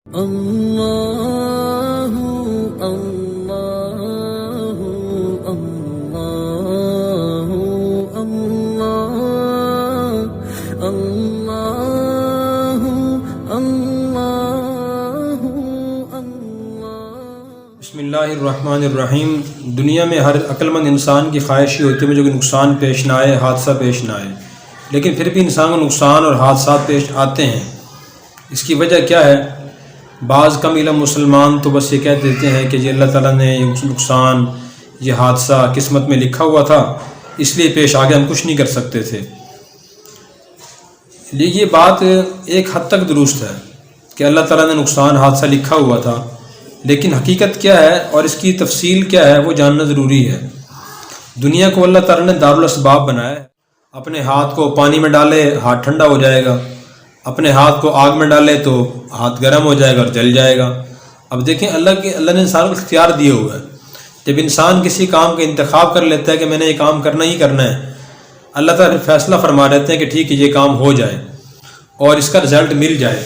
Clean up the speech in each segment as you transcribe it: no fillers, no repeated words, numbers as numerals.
اللہ اللہ اللہ اللہ اللہ اللہ بسم اللہ الرحمن الرحیم۔ دنیا میں ہر عقل مند انسان کی خواہش یہ ہوتی ہے مجھے کوئی نقصان پیش نہ آئے، حادثہ پیش نہ آئے، لیکن پھر بھی انسان کو نقصان اور حادثات پیش آتے ہیں۔ اس کی وجہ کیا ہے؟ بعض کم علم مسلمان تو بس یہ کہہ دیتے ہیں کہ یہ اللہ تعالیٰ نے یہ نقصان، یہ حادثہ قسمت میں لکھا ہوا تھا اس لیے پیش آ گیا، ہم کچھ نہیں کر سکتے تھے۔ یہ بات ایک حد تک درست ہے کہ اللہ تعالیٰ نے نقصان حادثہ لکھا ہوا تھا، لیکن حقیقت کیا ہے اور اس کی تفصیل کیا ہے وہ جاننا ضروری ہے۔ دنیا کو اللہ تعالیٰ نے دارالاسباب بنایا ہے۔ اپنے ہاتھ کو پانی میں ڈالے ہاتھ ٹھنڈا ہو جائے گا، اپنے ہاتھ کو آگ میں ڈالے تو ہاتھ گرم ہو جائے گا اور جل جائے گا۔ اب دیکھیں اللہ نے انسان کو اختیار دیے ہوا ہے۔ جب انسان کسی کام کا انتخاب کر لیتا ہے کہ میں نے یہ کام کرنا ہی کرنا ہے، اللہ تعالیٰ فیصلہ فرما دیتے ہیں کہ ٹھیک ہے یہ کام ہو جائے اور اس کا رزلٹ مل جائے،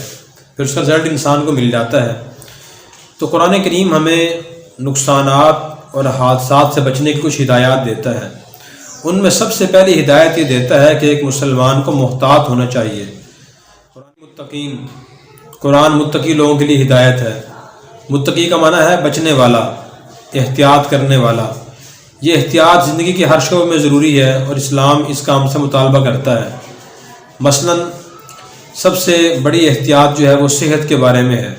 پھر اس کا رزلٹ انسان کو مل جاتا ہے۔ تو قرآن کریم ہمیں نقصانات اور حادثات سے بچنے کی کچھ ہدایات دیتا ہے۔ ان میں سب سے پہلی ہدایت یہ دیتا ہے کہ ایک مسلمان کو محتاط ہونا چاہیے۔ قرآن متقی لوگوں کے لیے ہدایت ہے۔ متقی کا معنی ہے بچنے والا، احتیاط کرنے والا۔ یہ احتیاط زندگی کے ہر شعبے میں ضروری ہے اور اسلام اس کا ہم سے مطالبہ کرتا ہے۔ مثلا سب سے بڑی احتیاط جو ہے وہ صحت کے بارے میں ہے۔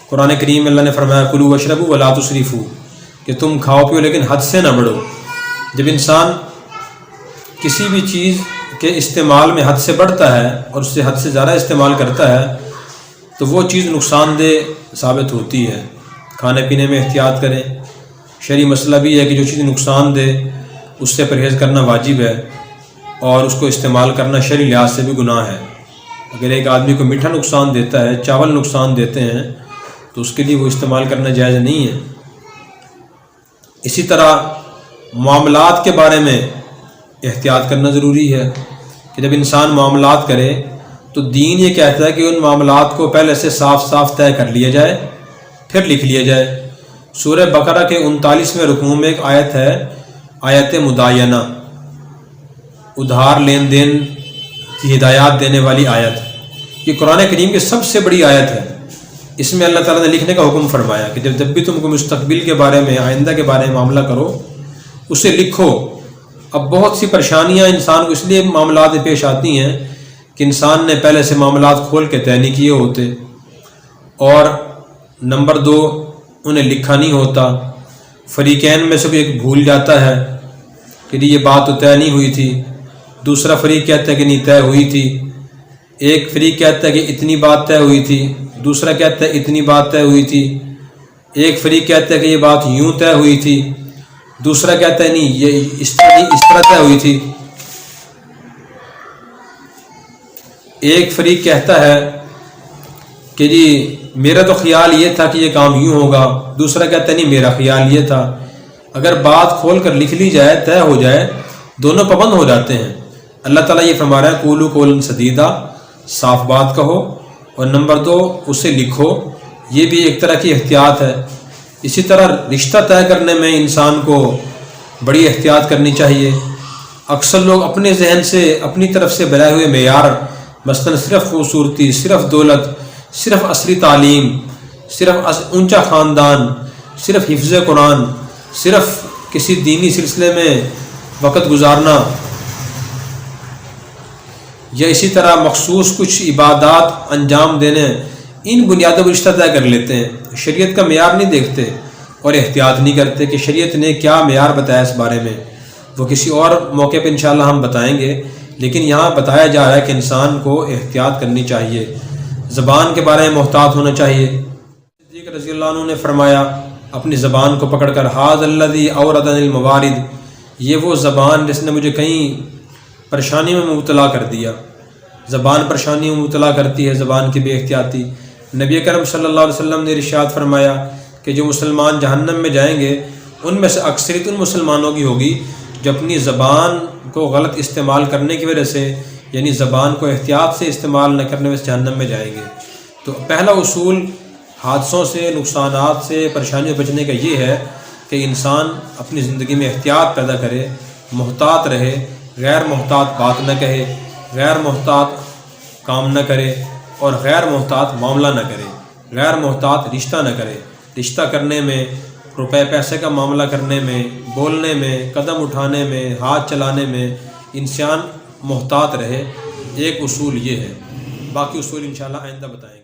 قرآن کریم میں اللہ نے فرمایا کلوا واشربوا ولا تسرفوا، کہ تم کھاؤ پیو لیکن حد سے نہ بڑھو۔ جب انسان کسی بھی چیز کے استعمال میں حد سے بڑھتا ہے اور اس سے حد سے زیادہ استعمال کرتا ہے تو وہ چیز نقصان دہ ثابت ہوتی ہے۔ کھانے پینے میں احتیاط کریں۔ شرعی مسئلہ بھی ہے کہ جو چیز نقصان دے اس سے پرہیز کرنا واجب ہے اور اس کو استعمال کرنا شرعی لحاظ سے بھی گناہ ہے۔ اگر ایک آدمی کو میٹھا نقصان دیتا ہے، چاول نقصان دیتے ہیں تو اس کے لیے وہ استعمال کرنا جائز نہیں ہے۔ اسی طرح معاملات کے بارے میں احتیاط کرنا ضروری ہے کہ جب انسان معاملات کرے تو دین یہ کہتا ہے کہ ان معاملات کو پہلے سے صاف صاف طے کر لیا جائے پھر لکھ لیا جائے۔ سورہ بقرہ کے 39ویں رکوع میں ایک آیت ہے، آیت مداینہ، ادھار لین دین کی ہدایات دینے والی آیت۔ یہ قرآن کریم کی سب سے بڑی آیت ہے۔ اس میں اللہ تعالیٰ نے لکھنے کا حکم فرمایا کہ جب بھی تم کو مستقبل کے بارے میں، آئندہ کے بارے میں معاملہ کرو اسے لکھو۔ اب بہت سی پریشانیاں انسان کو اس لیے معاملات میں پیش آتی ہیں کہ انسان نے پہلے سے معاملات کھول کے طے نہیں کیے ہوتے، اور نمبر 2 انہیں لکھا نہیں ہوتا۔ فریقین میں سے کوئی ایک بھول جاتا ہے کہ یہ بات تو طے نہیں ہوئی تھی، دوسرا فریق کہتا ہے کہ نہیں طے ہوئی تھی، ایک فریق کہتا ہے کہ اتنی بات طے ہوئی تھی، دوسرا کہتا ہے اتنی بات طے ہوئی تھی، ایک فریق کہتا ہے کہ یہ بات یوں طے ہوئی تھی، دوسرا کہتا ہے نہیں یہ اس طرح طے ہوئی تھی۔ ایک فریق کہتا ہے کہ جی میرا تو خیال یہ تھا کہ یہ کام یوں ہوگا، دوسرا کہتا ہے نہیں میرا خیال یہ تھا۔ اگر بات کھول کر لکھ لی جائے، طے ہو جائے، دونوں پابند ہو جاتے ہیں۔ اللہ تعالیٰ یہ فرما رہا ہے قولوا قولا سدیدا، صاف بات کہو، اور نمبر 2 اسے لکھو۔ یہ بھی ایک طرح کی احتیاط ہے۔ اسی طرح رشتہ طے کرنے میں انسان کو بڑی احتیاط کرنی چاہیے۔ اکثر لوگ اپنے ذہن سے، اپنی طرف سے بنائے ہوئے معیار، مثلا صرف خوبصورتی، صرف دولت، صرف عصری تعلیم، صرف اونچا خاندان، صرف حفظ قرآن، صرف کسی دینی سلسلے میں وقت گزارنا، یا اسی طرح مخصوص کچھ عبادات انجام دینے، ان بنیادوں پر رشتہ طے کر لیتے ہیں۔ شریعت کا معیار نہیں دیکھتے اور احتیاط نہیں کرتے کہ شریعت نے کیا معیار بتایا اس بارے میں۔ وہ کسی اور موقع پہ انشاءاللہ ہم بتائیں گے، لیکن یہاں بتایا جا رہا ہے کہ انسان کو احتیاط کرنی چاہیے، زبان کے بارے میں محتاط ہونا چاہیے۔ صدیق رضی اللہ عنہ نے فرمایا اپنی زبان کو پکڑ کر ھذا الذی اوردنی الموارد، یہ وہ زبان جس نے مجھے کہیں پریشانی میں مبتلا کر دیا۔ زبان پریشانی میں مبتلا کرتی ہے، زبان کی بے احتیاطی۔ نبی کرم صلی اللہ علیہ وسلم نے ارشاد فرمایا کہ جو مسلمان جہنم میں جائیں گے ان میں سے اکثریت ان مسلمانوں کی ہوگی جو اپنی زبان کو غلط استعمال کرنے کی وجہ سے، یعنی زبان کو احتیاط سے استعمال نہ کرنے میں جہنم میں جائیں گے۔ تو پہلا اصول حادثوں سے، نقصانات سے، پریشانیوں سے بچنے کا یہ ہے کہ انسان اپنی زندگی میں احتیاط پیدا کرے، محتاط رہے، غیر محتاط بات نہ کہے، غیر محتاط کام نہ کرے اور غیر محتاط معاملہ نہ کرے، غیر محتاط رشتہ نہ کرے۔ رشتہ کرنے میں، روپے پیسے کا معاملہ کرنے میں، بولنے میں، قدم اٹھانے میں، ہاتھ چلانے میں انسان محتاط رہے۔ ایک اصول یہ ہے، باقی اصول انشاءاللہ آئندہ بتائیں گے۔